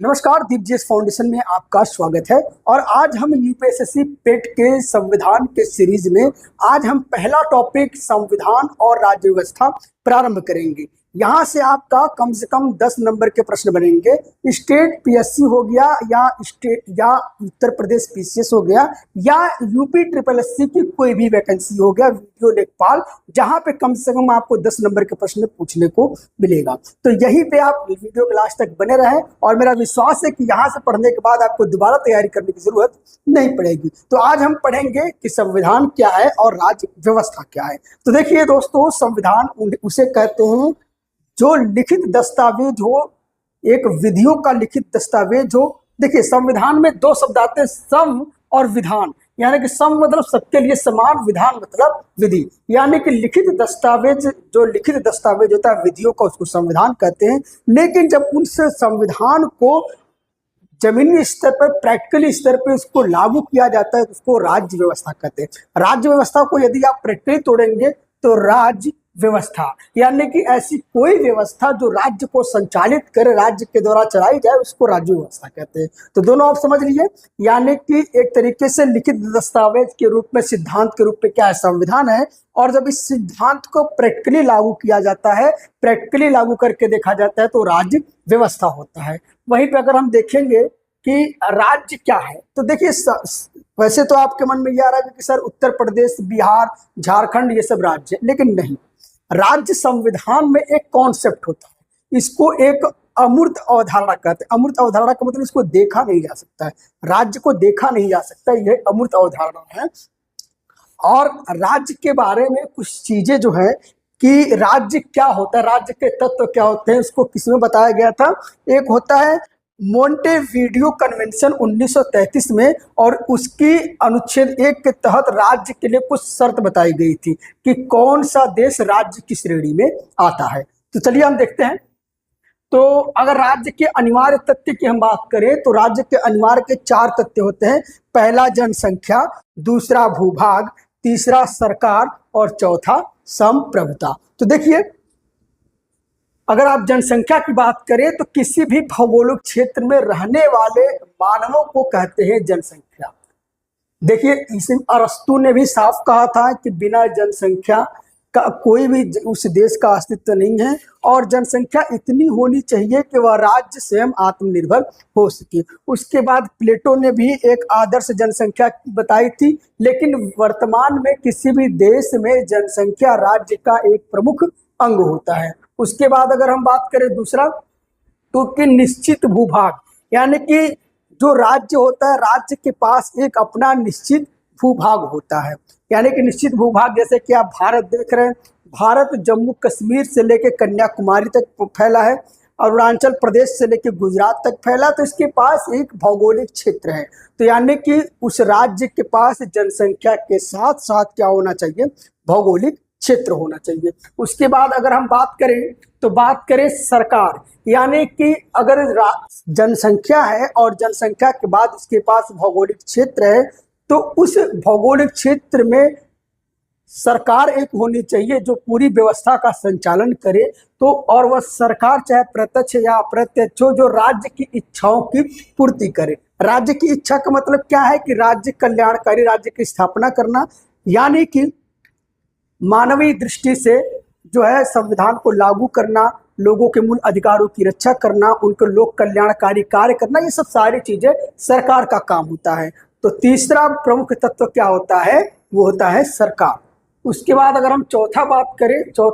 नमस्कार, दीपजीएस फाउंडेशन में आपका स्वागत है। और आज हम यूपीएसएससी पेट के संविधान के सीरीज में आज हम पहला टॉपिक संविधान और राज्य व्यवस्था प्रारंभ करेंगे। यहाँ से आपका कम से कम 10 नंबर के प्रश्न बनेंगे। स्टेट पीएससी हो गया या उत्तर प्रदेश पीसीएस हो गया या यूपी ट्रिपल एससी की कोई भी वैकेंसी हो गया, वीडियो लेखपाल, जहाँ पे कम से कम आपको 10 नंबर के प्रश्न पूछने को मिलेगा। तो यहीं पे आप वीडियो के लास्ट तक बने रहें और मेरा विश्वास है कि यहाँ से पढ़ने के बाद आपको दोबारा तैयारी करने की जरूरत नहीं पड़ेगी। तो आज हम पढ़ेंगे कि संविधान क्या है और राज्य व्यवस्था क्या है। तो देखिए दोस्तों, संविधान उसे कहते हैं जो लिखित दस्तावेज हो, एक विधियों का लिखित दस्तावेज हो। देखिए, संविधान में दो शब्द आते हैं, सम और विधान। यानी कि सम मतलब सबके लिए समान, विधान मतलब विधि। यानी कि लिखित दस्तावेज, जो लिखित दस्तावेज होता है विधियों का, उसको संविधान कहते हैं। लेकिन जब उस संविधान को जमीनी स्तर पर, प्रैक्टिकली स्तर पर उसको लागू किया जाता है तो उसको राज्य व्यवस्था कहते हैं। राज्य व्यवस्था को यदि आप प्रैक्टिकली तोड़ेंगे तो राज्य व्यवस्था यानी कि ऐसी कोई व्यवस्था जो राज्य को संचालित करे, राज्य के द्वारा चलाई जाए, उसको राज्य व्यवस्था कहते हैं। तो दोनों आप समझ लीजिए। यानी कि एक तरीके से लिखित दस्तावेज के रूप में, सिद्धांत के रूप में क्या है, संविधान है। और जब इस सिद्धांत को प्रैक्टिकली लागू किया जाता है, प्रैक्टिकली लागू करके देखा जाता है, तो राज्य व्यवस्था होता है। वहीं पर अगर हम देखेंगे कि राज्य क्या है, तो देखिए वैसे तो आपके मन में ये आ रहा है कि सर उत्तर प्रदेश, बिहार, झारखंड ये सब राज्य, लेकिन नहीं। राज्य संविधान में एक कॉन्सेप्ट होता है, इसको एक अमूर्त अवधारणा कहते हैं। अमूर्त अवधारणा का मतलब इसको देखा नहीं जा सकता है, राज्य को देखा नहीं जा सकता, यह अमूर्त अवधारणा है। और राज्य के बारे में कुछ चीजें जो है कि राज्य क्या होता है, राज्य के तत्व क्या होते हैं, उसको किसमें बताया गया था। एक होता है मोंटेवीडियो कन्वेंशन 1933 में, और उसकी अनुच्छेद 1 के तहत राज्य के लिए कुछ शर्त बताई गई थी कि कौन सा देश राज्य की श्रेणी में आता है। तो चलिए हम देखते हैं। तो अगर राज्य के अनिवार्य तथ्य की हम बात करें तो राज्य के अनिवार्य के 4 तथ्य होते हैं। पहला जनसंख्या, दूसरा भूभाग, तीसरा सरकार और चौथा संप्रभुता। तो देखिए, अगर आप जनसंख्या की बात करें तो किसी भी भौगोलिक क्षेत्र में रहने वाले मानवों को कहते हैं जनसंख्या। देखिए, इसे अरस्तु ने भी साफ कहा था कि बिना जनसंख्या का कोई भी उस देश का अस्तित्व नहीं है, और जनसंख्या इतनी होनी चाहिए कि वह राज्य स्वयं आत्मनिर्भर हो सके। उसके बाद प्लेटो ने भी एक आदर्श जनसंख्या बताई थी, लेकिन वर्तमान में किसी भी देश में जनसंख्या राज्य का एक प्रमुख अंग होता है। उसके बाद अगर हम बात करें दूसरा, तो कि निश्चित भूभाग, यानी कि जो राज्य होता है, राज्य के पास एक अपना निश्चित भूभाग होता है। यानी कि निश्चित भूभाग, जैसे कि आप भारत देख रहे हैं, भारत जम्मू कश्मीर से लेकर कन्याकुमारी तक फैला है, अरुणाचल प्रदेश से लेकर गुजरात तक फैला, तो इसके पास एक भौगोलिक क्षेत्र है। तो यानी कि उस राज्य के पास जनसंख्या के साथ साथ क्या होना चाहिए, भौगोलिक क्षेत्र होना चाहिए। उसके बाद अगर हम बात करें तो बात करें सरकार, यानी कि अगर जनसंख्या है और जनसंख्या के बाद उसके पास भौगोलिक क्षेत्र है, तो उस भौगोलिक क्षेत्र में सरकार एक होनी चाहिए जो पूरी व्यवस्था का संचालन करे। तो और वह सरकार चाहे प्रत्यक्ष या अप्रत्यक्ष हो, जो राज्य की इच्छाओं की पूर्ति करे। राज्य की इच्छा का मतलब क्या है कि राज्य कल्याणकारी राज्य की स्थापना करना, यानी कि मानवीय दृष्टि से जो है संविधान को लागू करना, लोगों के मूल अधिकारों की रक्षा करना, उनको लोक कल्याणकारी कार्य करना, ये सब सारी चीजें सरकार का काम होता है। तो तीसरा प्रमुख तत्व क्या होता है, वो होता है सरकार। उसके बाद अगर हम चौथा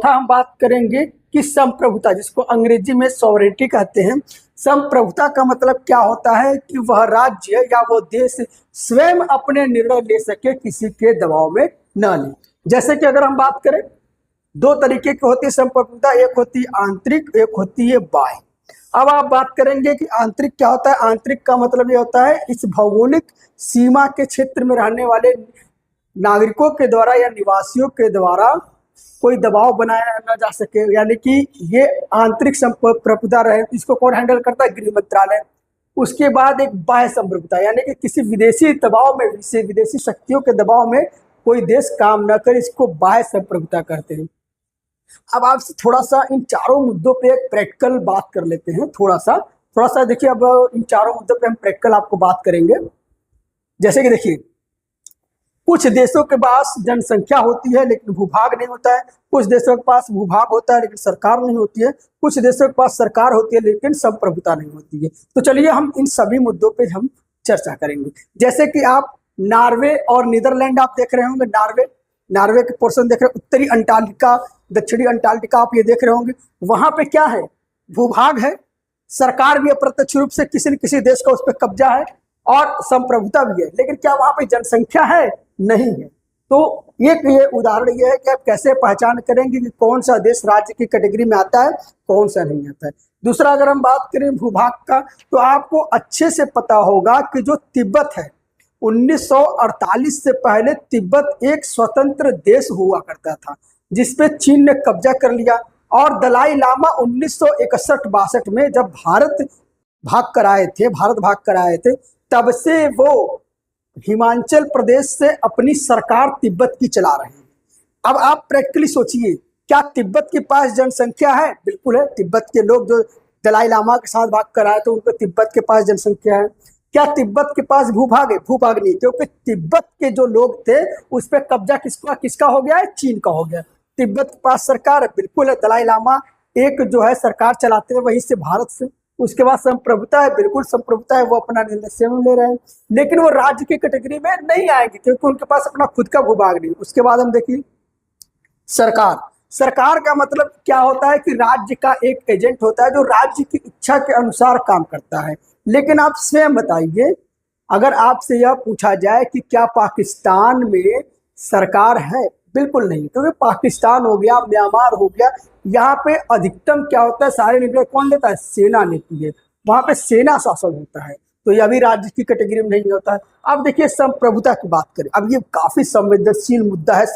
हम बात करेंगे कि संप्रभुता, जिसको अंग्रेजी में सॉवरेनिटी कहते हैं। संप्रभुता का मतलब क्या होता है कि वह राज्य या वो देश स्वयं अपने निर्णय ले सके, किसी के दबाव में न ले। जैसे कि अगर हम बात करें, 2 तरीके की होती है संप्रभुता, एक होती है आंतरिक, एक होती है बाह्य। अब आप बात करेंगे कि आंतरिक क्या होता है। आंतरिक का मतलब ये होता है इस भौगोलिक सीमा के क्षेत्र में रहने वाले नागरिकों के द्वारा या निवासियों के द्वारा कोई दबाव बनाया ना जा सके, यानी कि ये आंतरिक संप्रभुता रहे। इसको कौन हैंडल करता है, गृह मंत्रालय। उसके बाद एक बाह्य संप्रभुता, यानी कि किसी विदेशी दबाव में, विदेशी शक्तियों के दबाव में कोई देश काम न करे, इसको बाह्य संप्रभुता कहते हैं। अब आपसे थोड़ा सा इन चारों मुद्दों पे एक प्रैक्टिकल बात कर लेते हैं थोड़ा सा। थोड़ा सा देखिए, अब इन चारों मुद्दों पे हम प्रैक्टिकल आपको बात करेंगे। जैसे कि देखिए, कुछ देशों के पास जनसंख्या होती है लेकिन भूभाग नहीं होता है, कुछ देशों के पास भूभाग होता है लेकिन सरकार नहीं होती है, कुछ देशों के पास सरकार होती है लेकिन संप्रभुता नहीं होती है। तो चलिए हम इन सभी मुद्दों पे हम चर्चा करेंगे। जैसे कि आप नॉर्वे और नीदरलैंड आप देख रहे होंगे, नॉर्वे के पोर्शन देख रहे हैं, उत्तरी अंटार्कटिका, दक्षिणी अंटार्कटिका आप ये देख रहे होंगे। वहां पे क्या है, भूभाग है, सरकार भी अप्रत्यक्ष रूप से किसी न किसी देश का उस पर कब्जा है और संप्रभुता भी है, लेकिन क्या वहां पे जनसंख्या है, नहीं है। तो एक ये उदाहरण ये है कि आप कैसे पहचान करेंगे कि कौन सा देश राज्य की कैटेगरी में आता है, कौन सा नहीं आता है। दूसरा, अगर हम बात करें भूभाग का, तो आपको अच्छे से पता होगा कि जो तिब्बत है, 1948 से पहले तिब्बत एक स्वतंत्र देश हुआ करता था जिसपे चीन ने कब्जा कर लिया। और दलाई लामा 1961-62 में जब भारत भाग कर आए थे, तब से वो हिमाचल प्रदेश से अपनी सरकार तिब्बत की चला रहे हैं। अब आप प्रैक्टिकली सोचिए, क्या तिब्बत के पास जनसंख्या है? बिल्कुल है। तिब्बत के लोग जो दलाई लामा के साथ भाग कर आए तो उनको तिब्बत के पास जनसंख्या है। क्या तिब्बत के पास भूभाग है? भूभाग नहीं, क्योंकि तिब्बत के जो लोग थे उस पर कब्जा किसका हो गया है? चीन का हो गया। तिब्बत के पास सरकार है, बिल्कुल है। दलाई लामा एक जो है सरकार चलाते हैं वहीं से, भारत से। उसके बाद संप्रभुता है, बिल्कुल संप्रभुता है, वो अपना निर्णय स्वयं ले रहे हैं, लेकिन वो राज्य की कैटेगरी में नहीं आएंगे क्योंकि उनके पास अपना खुद का भूभाग नहीं। उसके बाद हम देखिए सरकार का मतलब क्या होता है कि राज्य का एक एजेंट होता है जो राज्य की इच्छा के अनुसार काम करता है। लेकिन आप स्वयं बताइए, अगर आपसे यह पूछा जाए कि क्या पाकिस्तान में सरकार है, बिल्कुल नहीं, क्योंकि पाकिस्तान हो गया, म्यांमार हो गया, यहाँ पे अधिकतम क्या होता है, सारे निर्णय कौन लेता है? सेना लेती है। वहां पे सेना शासन होता है, तो यह भी राज्य की कैटेगरी में नहीं होता है। अब देखिए संप्रभुता की बात करें, अब ये काफी संवेदनशील मुद्दा है।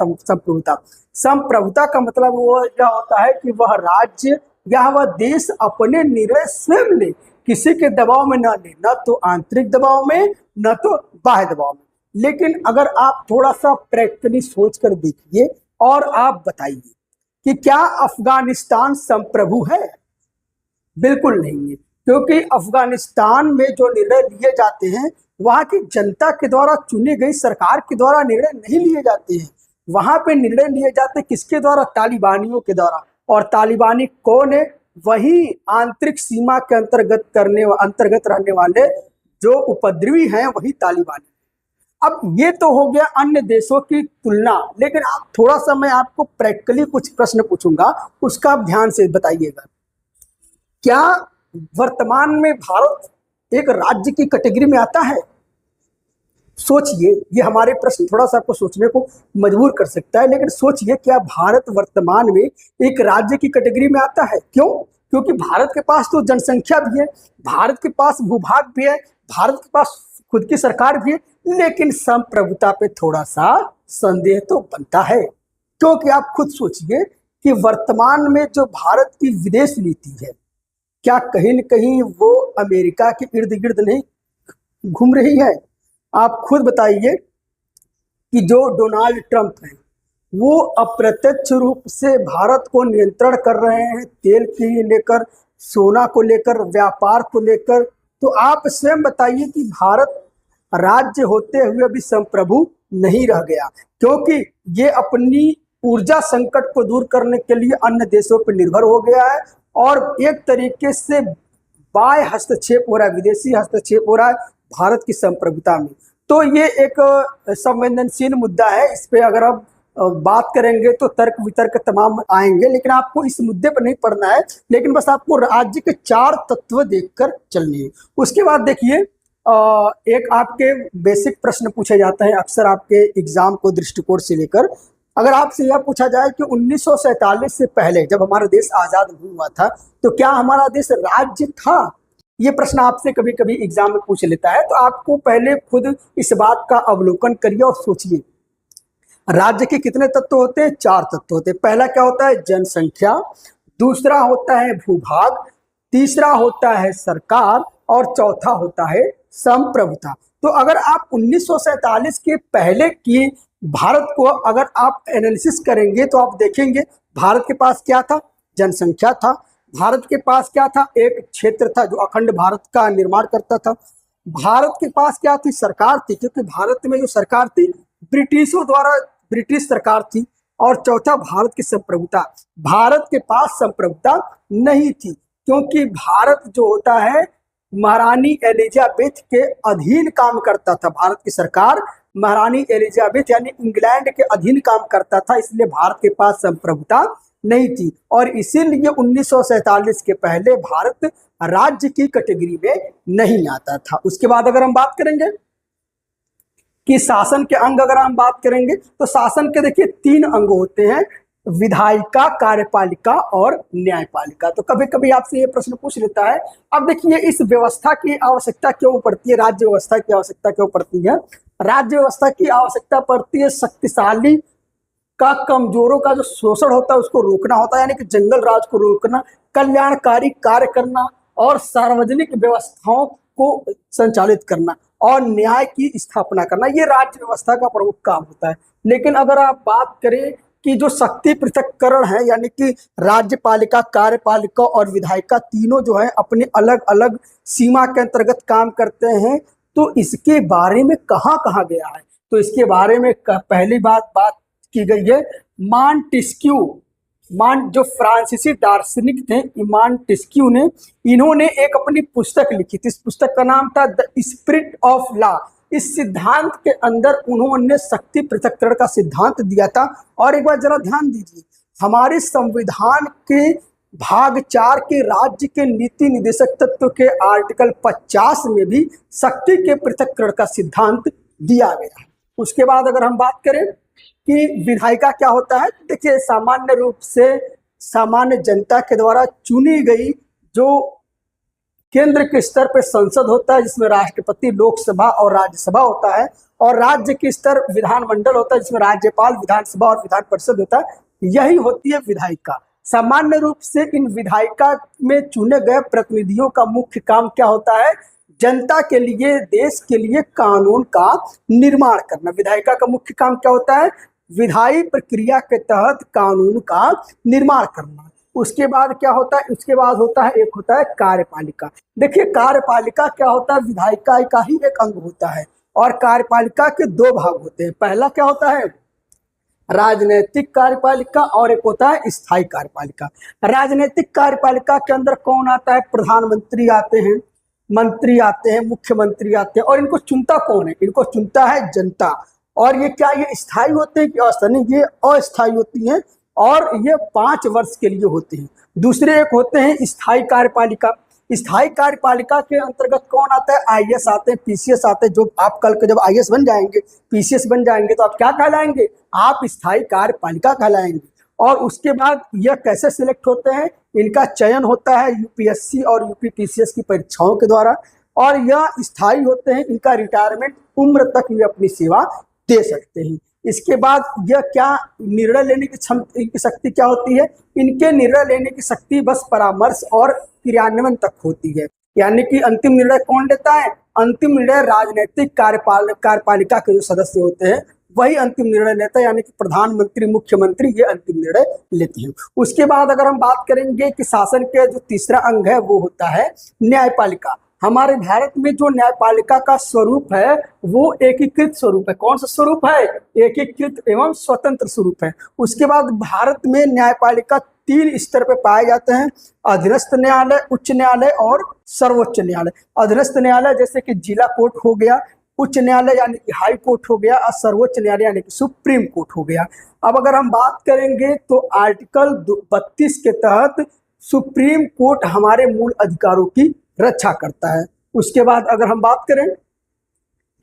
संप्रभुता का मतलब वो क्या होता है कि वह राज्य या वह देश अपने निर्णय स्वयं ले, किसी के दबाव में न ले, न तो आंतरिक दबाव में न तो बाह्य दबाव में। लेकिन अगर आप थोड़ा सा प्रैक्टिकली सोच कर देखिए और आप बताइए कि क्या अफगानिस्तान संप्रभु है? बिल्कुल नहीं है, क्योंकि अफगानिस्तान में जो निर्णय लिए जाते हैं वहां की जनता के द्वारा चुनी गई सरकार के द्वारा निर्णय नहीं लिए जाते हैं। वहां पे निर्णय लिए जाते किसके द्वारा? तालिबानियों के द्वारा। और तालिबानी कौन है? वही आंतरिक सीमा के अंतर्गत रहने वाले जो उपद्रवी हैं, वही तालिबानी। अब ये तो हो गया अन्य देशों की तुलना, लेकिन आप थोड़ा सा मैं आपको प्रैक्टिकली कुछ प्रश्न पूछूंगा, उसका आप ध्यान से बताइएगा। क्या वर्तमान में भारत एक राज्य की कैटेगरी में आता है? सोचिए, ये हमारे प्रश्न थोड़ा सा आपको सोचने को मजबूर कर सकता है, लेकिन सोचिए, क्या भारत वर्तमान में एक राज्य की कैटेगरी में आता है? क्यों? क्योंकि भारत के पास तो जनसंख्या भी है, भारत के पास भूभाग भी है, भारत के पास खुद की सरकार भी है, लेकिन संप्रभुता पे थोड़ा सा संदेह तो बनता है। क्योंकि आप खुद सोचिए कि वर्तमान में जो भारत की विदेश नीति है, क्या कहीं न कहीं वो अमेरिका के इर्द गिर्द नहीं घूम रही है? आप खुद बताइए कि जो डोनाल्ड ट्रंप है वो अप्रत्यक्ष रूप से भारत को नियंत्रण कर रहे हैं, तेल की लेकर, सोना को लेकर, व्यापार को लेकर। तो आप स्वयं बताइए कि भारत राज्य होते हुए भी संप्रभु नहीं रह गया, क्योंकि ये अपनी ऊर्जा संकट को दूर करने के लिए अन्य देशों पर निर्भर हो गया है और एक तरीके से बाह्य हस्तक्षेप हो रहा है, विदेशी हस्तक्षेप हो रहा है भारत की संप्रभुता में। तो ये एक संवेदनशील मुद्दा है, इस पे अगर आप बात करेंगे तो तर्क वितर्क तमाम आएंगे, लेकिन आपको इस मुद्दे पर नहीं पढ़ना है, लेकिन बस आपको राज्य के 4 तत्व देखकर चलनी है। उसके बाद देखिए, एक आपके बेसिक प्रश्न पूछे जाते हैं अक्सर आपके एग्जाम को दृष्टिकोण से लेकर। अगर आपसे यह पूछा जाए कि 1947 से पहले जब हमारा देश आजाद हुआ था तो क्या हमारा देश राज्य था? ये प्रश्न आपसे कभी कभी एग्जाम में पूछ लेता है, तो आपको पहले खुद इस बात का अवलोकन करिए और सोचिए। राज्य के कितने तत्व होते हैं? 4 तत्व होते हैं। पहला क्या होता है? जनसंख्या। दूसरा होता है भूभाग। तीसरा होता है सरकार और चौथा होता है संप्रभुता। तो अगर आप 1947 के पहले की भारत को अगर आप एनालिसिस करेंगे तो आप देखेंगे भारत के पास क्या था? जनसंख्या था, भारत के पास क्या था, एक क्षेत्र था जो अखंड भारत का निर्माण करता था। भारत के पास क्या थी, सरकार थी, क्योंकि भारत में जो सरकार थी ब्रिटिशों द्वारा, ब्रिटिश सरकार थी। और चौथा, भारत की संप्रभुता। भारत के पास संप्रभुता नहीं थी, क्योंकि भारत जो होता है महारानी एलिजाबेथ के अधीन काम करता था। भारत की सरकार महारानी एलिजाबेथ यानी इंग्लैंड के अधीन काम करता था, इसलिए भारत के पास संप्रभुता नहीं थी। और इसीलिए 1947 के पहले भारत राज्य की कैटेगरी में नहीं आता था। उसके बाद अगर हम बात करेंगे कि शासन के अंग, अगर हम बात करेंगे तो शासन के देखिए 3 अंग होते हैं, विधायिका, कार्यपालिका और न्यायपालिका। तो कभी कभी आपसे ये प्रश्न पूछ लेता है, अब देखिए इस व्यवस्था की आवश्यकता क्यों पड़ती है, राज्य व्यवस्था की आवश्यकता क्यों पड़ती है। राज्य व्यवस्था की आवश्यकता पड़ती है शक्तिशाली का कमजोरों का जो शोषण होता है उसको रोकना होता है, यानी कि जंगल राज को रोकना, कल्याणकारी कार्य करना और सार्वजनिक व्यवस्थाओं को संचालित करना और न्याय की स्थापना करना, ये राज्य व्यवस्था का प्रमुख काम होता है। लेकिन अगर आप बात करें कि जो शक्ति पृथक्करण है, यानी कि राज्यपालिका, कार्यपालिका और विधायिका तीनों जो है अपने अलग अलग सीमा के अंतर्गत काम करते हैं, तो इसके बारे में कहाँ कहाँ गया है, तो इसके बारे में पहली बात की गई है मॉन्टेस्क्यू। जो फ्रांसीसी दार्शनिक थे मॉन्टेस्क्यू ने, इन्होंने एक अपनी पुस्तक लिखी थी। इस पुस्तक का नाम था द स्पिरिट ऑफ लॉ। इस सिद्धांत के अंदर उन्होंने शक्ति पृथक्करण का सिद्धांत दिया था। और एक बार जरा ध्यान दीजिए, हमारे संविधान के भाग 4 के राज्य के नीति निदेशक तत्व के आर्टिकल 50 में भी शक्ति के पृथक्करण का सिद्धांत दिया गया है। उसके बाद अगर हम बात करें कि विधायिका क्या होता है, देखिए सामान्य रूप से सामान्य जनता के द्वारा चुनी गई जो केंद्र के स्तर पर संसद होता है, जिसमें राष्ट्रपति, लोकसभा और राज्यसभा होता है, और राज्य के स्तर विधानमंडल होता है, जिसमें राज्यपाल, विधानसभा और विधान परिषद होता है, यही होती है विधायिका। सामान्य रूप से इन विधायिका में चुने गए प्रतिनिधियों का मुख्य काम क्या होता है, जनता के लिए, देश के लिए कानून का निर्माण करना। विधायिका का मुख्य काम क्या होता है, विधायी प्रक्रिया के तहत कानून का निर्माण करना। उसके बाद क्या होता है, उसके बाद होता है एक होता है कार्यपालिका। देखिए कार्यपालिका क्या होता है, विधायिका का ही एक अंग होता है, और कार्यपालिका के 2 भाग होते हैं। पहला क्या होता है, राजनीतिक कार्यपालिका, और एक होता है स्थायी कार्यपालिका। राजनीतिक कार्यपालिका के अंदर कौन आता है, प्रधानमंत्री आते हैं, मंत्री आते हैं, मुख्यमंत्री आते हैं, और इनको चुनता कौन है, इनको चुनता है जनता। और ये क्या, ये स्थायी होते हैं कि अस्थायी, ये अस्थायी होती हैं और ये 5 वर्ष के लिए होते हैं। दूसरे एक होते हैं स्थायी कार्यपालिका। स्थायी कार्यपालिका के अंतर्गत कौन आता है, आईएएस आते हैं, पीसीएस आते हैं। जो आप कल के जब आईएएस बन जाएंगे, पीसीएस बन जाएंगे, तो आप क्या कहलाएंगे, आप स्थायी कार्यपालिका कहलाएंगे। और उसके बाद यह कैसे सिलेक्ट होते हैं, इनका चयन होता है यूपीएससी और यूपीपीसीएस की परीक्षाओं के द्वारा, और यह स्थायी होते हैं। इनका रिटायरमेंट उम्र तक ये अपनी सेवा दे सकते हैं। इसके बाद यह क्या, निर्णय लेने की क्षमता, इनकी शक्ति क्या होती है, इनके निर्णय लेने की शक्ति बस परामर्श और क्रियान्वयन तक होती है। यानी कि अंतिम निर्णय कौन लेता है, अंतिम निर्णय राजनीतिक कार्यपालिका के जो सदस्य होते हैं वही अंतिम निर्णय लेता है, यानी कि प्रधानमंत्री, मुख्यमंत्री ये अंतिम निर्णय लेते हैं। उसके बाद अगर हम बात करेंगे कि शासन के जो तीसरा अंग है वो होता है न्यायपालिका। हमारे भारत में जो न्यायपालिका का स्वरूप है वो एकीकृत स्वरूप है। कौन सा स्वरूप है, एकीकृत एवं स्वतंत्र स्वरूप है। उसके बाद भारत में न्यायपालिका 3 स्तर पर पाए जाते हैं, अधीनस्थ न्यायालय, उच्च न्यायालय और सर्वोच्च न्यायालय। अधीनस्थ न्यायालय जैसे कि जिला कोर्ट हो गया, उच्च न्यायालय यानी कि हाई कोर्ट हो गया, और सर्वोच्च न्यायालय यानी कि सुप्रीम कोर्ट हो गया। अब अगर हम बात करेंगे तो आर्टिकल 32 के तहत सुप्रीम कोर्ट हमारे मूल अधिकारों की रक्षा करता है। उसके बाद अगर हम बात करें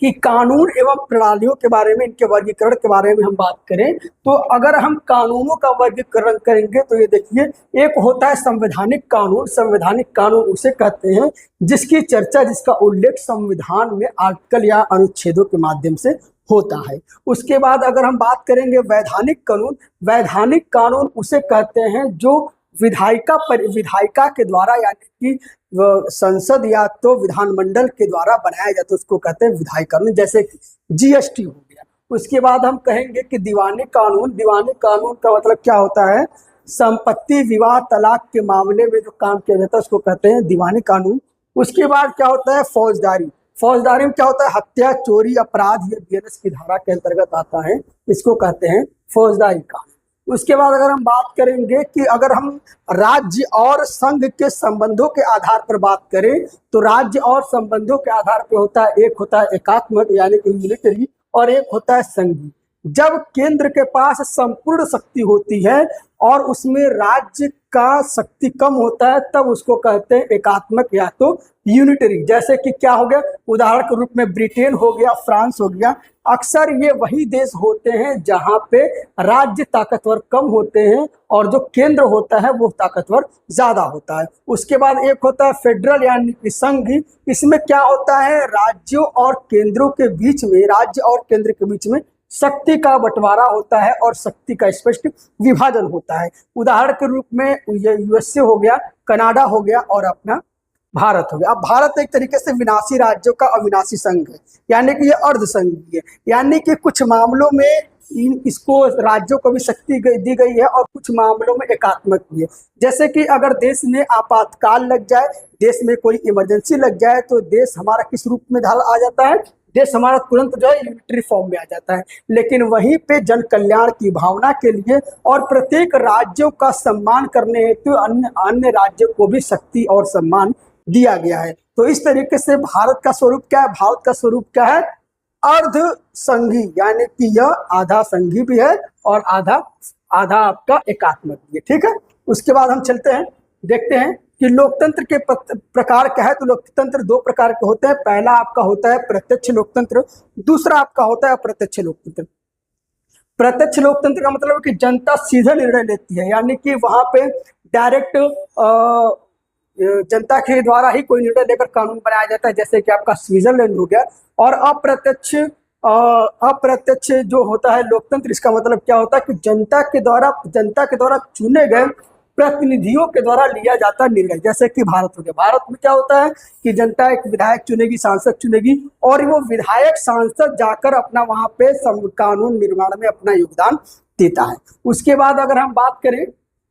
कि कानून एवं प्रणालियों के बारे में, इनके वर्गीकरण के बारे में हम बात करें, तो अगर हम कानूनों का वर्गीकरण करेंगे तो ये देखिए, एक होता है संवैधानिक कानून। संवैधानिक कानून उसे कहते हैं जिसकी चर्चा, जिसका उल्लेख संविधान में आर्टिकल या अनुच्छेदों के माध्यम से होता है। उसके बाद अगर हम बात करेंगे वैधानिक कानून, वैधानिक कानून उसे कहते हैं जो विधायिका के द्वारा, यानी कि संसद या तो विधानमंडल के द्वारा बनाया जाता है, उसको कहते हैं विधायी कानून, जैसे कि जीएसटी हो गया। उसके बाद हम कहेंगे कि दीवानी कानून। दीवानी कानून का मतलब क्या होता है, संपत्ति विवाह तलाक के मामले में जो काम किया जाता है उसको कहते हैं दीवानी कानून। उसके बाद क्या होता है फौजदारी। फौजदारी में क्या होता है हत्या चोरी अपराध, ये बीएनएस की धारा के अंतर्गत आता है, इसको कहते हैं फौजदारी कानून। उसके बाद अगर हम बात करेंगे कि अगर हम राज्य और संघ के संबंधों के आधार पर बात करें तो राज्य और संबंधों के आधार पर होता है, एक होता है एकात्मक यानी कि यूनिटरी और एक होता है संघीय। जब केंद्र के पास संपूर्ण शक्ति होती है और उसमें राज्य का शक्ति कम होता है तब उसको कहते हैं एकात्मक या तो यूनिटरी। जैसे कि क्या हो गया, उदाहरण के रूप में ब्रिटेन हो गया, फ्रांस हो गया। अक्सर ये वही देश होते हैं जहां पे राज्य ताकतवर कम होते हैं और जो केंद्र होता है वो ताकतवर ज्यादा होता है। उसके बाद एक होता है फेडरल यानी कि संघ। इसमें क्या होता है राज्यों और केंद्रों के बीच में, राज्य और केंद्र के बीच में शक्ति का बंटवारा होता है और शक्ति का स्पष्ट विभाजन होता है। उदाहरण के रूप में यूएसए हो गया, कनाडा हो गया और अपना भारत हो गया। अब भारत एक तरीके से विनाशी राज्यों का अविनाशी संघ है, यानी कि ये अर्ध संघीय है, यानी कि कुछ मामलों में इसको राज्यों को भी शक्ति दी गई है और कुछ मामलों में एकात्मक भी है। जैसे कि अगर देश में आपातकाल लग जाए, देश में कोई इमरजेंसी लग जाए तो देश हमारा किस रूप में आ जाता है, देश हमारा तुरंत जो है यूनिटरी फॉर्म में आ जाता है। लेकिन वहीं पे जन कल्याण की भावना के लिए और प्रत्येक राज्यों का सम्मान करने हेतु अन्य राज्यों को भी शक्ति और सम्मान दिया गया है। तो इस तरीके से भारत का स्वरूप क्या है, भारत का स्वरूप क्या है, अर्ध संघी, यानी कि यह आधा संघी भी है और आधा आपका एकात्मक भी है। ठीक है, उसके बाद हम चलते हैं, देखते हैं कि लोकतंत्र के प्रकार क्या है। तो लोकतंत्र दो प्रकार के होते हैं। पहला आपका होता है प्रत्यक्ष लोकतंत्र, दूसरा आपका होता है अप्रत्यक्ष लोकतंत्र। प्रत्यक्ष लोकतंत्र का मतलब है कि जनता सीधा निर्णय लेती है, यानी कि वहां पे डायरेक्ट जनता के द्वारा ही कोई निर्णय लेकर कानून बनाया जाता है, जैसे कि आपका स्विट्जरलैंड हो गया। और अप्रत्यक्ष जो होता है लोकतंत्र, इसका मतलब क्या होता है कि जनता के द्वारा चुने गए प्रतिनिधियों के द्वारा लिया जाता निर्णय। जैसे कि भारत हो गया, भारत में क्या होता है कि जनता एक विधायक चुनेगी, सांसद चुनेगी और वो विधायक सांसद जाकर अपना वहां पे कानून निर्माण में अपना योगदान देता है। उसके बाद अगर हम बात करें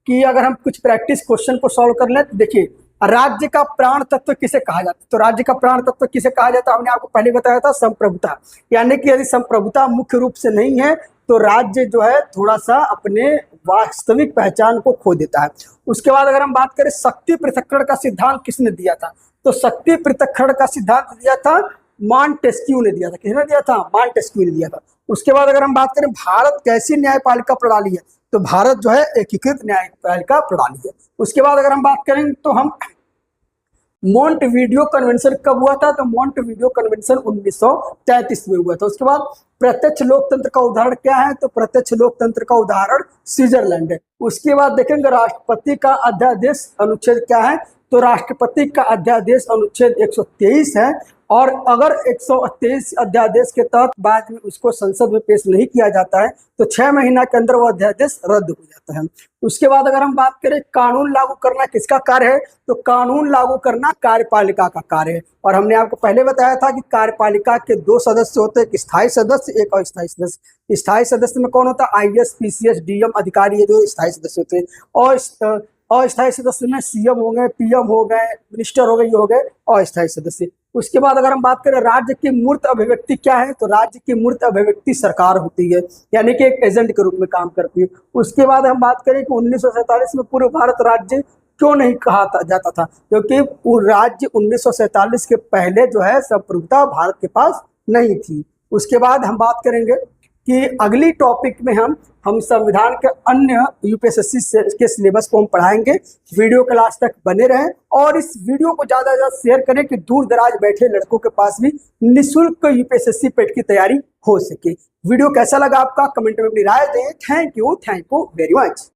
कि अगर हम कुछ प्रैक्टिस क्वेश्चन को सॉल्व कर लें तो देखिए, राज्य का प्राण तत्व किसे कहा जाता है। तो राज्य का प्राण तत्व किसे कहा जाता है, हमने आपको पहले बताया था संप्रभुता, यानी कि यदि संप्रभुता मुख्य रूप से नहीं है तो राज्य जो है थोड़ा सा अपने वास्तविक पहचान को खो देता है। उसके बाद अगर हम बात करें शक्ति पृथक्करण का सिद्धांत किसने दिया था, तो शक्ति पृथक्करण का सिद्धांत दिया था मॉन्टेस्क्यू ने दिया था। किसने दिया था, मॉन्टेस्क्यू ने दिया था। उसके बाद अगर हम बात करें भारत कैसी न्यायपालिका प्रणाली है, तो भारत जो है एकीकृत न्यायपालिका प्रणाली है। उसके बाद अगर हम बात करें तो हम मॉन्टेविडियो कन्वेंशन कब हुआ था, तो मॉन्टेविडियो कन्वेंशन 1933 में हुआ था। उसके बाद प्रत्यक्ष लोकतंत्र का उदाहरण क्या है, तो प्रत्यक्ष लोकतंत्र का उदाहरण स्विट्जरलैंड है। उसके बाद देखेंगे राष्ट्रपति का अध्यादेश अनुच्छेद क्या है, तो राष्ट्रपति का अध्यादेश अनुच्छेद 123 है और अगर 123 अध्यादेश के तहत बाद में उसको संसद में पेश नहीं किया जाता है तो 6 महीना के अंदर वो अध्यादेश रद्द हो जाता है। उसके बाद अगर हम बात करें कानून लागू करना किसका कार्य है, तो कानून लागू करना कार्यपालिका का कार्य है। और हमने आपको पहले बताया था कि कार्यपालिका के 2 सदस्य होते हैं, एक स्थायी सदस्य एक अस्थायी सदस्य। स्थायी सदस्य में कौन होता है, आईएएस पीसीएस डीएम अधिकारी, ये जो स्थायी सदस्य होते हैं। और अस्थायी सदस्य में सीएम हो गए, पीएम हो गए, मिनिस्टर हो गए, ये हो गए अस्थायी सदस्य। उसके बाद अगर हम बात करें राज्य की मूर्त अभिव्यक्ति क्या है, तो राज्य की मूर्त अभिव्यक्ति सरकार होती है, यानी कि एक एजेंट के रूप में काम करती है। उसके बाद हम बात करें कि 1947 में पूर्व भारत राज्य क्यों नहीं कहा जाता था, क्योंकि राज्य 1947 के पहले जो है संप्रभुता भारत के पास नहीं थी। उसके बाद हम बात करेंगे कि अगली टॉपिक में हम संविधान के अन्य यूपीएसएससी के सिलेबस को हम पढ़ाएंगे। वीडियो के लास्ट तक बने रहें और इस वीडियो को ज़्यादा से ज़्यादा शेयर करें कि दूर दराज बैठे लड़कों के पास भी निःशुल्क यूपीएसएससी पेट की तैयारी हो सके। वीडियो कैसा लगा आपका, कमेंट में अपनी राय दें। Thank you very much.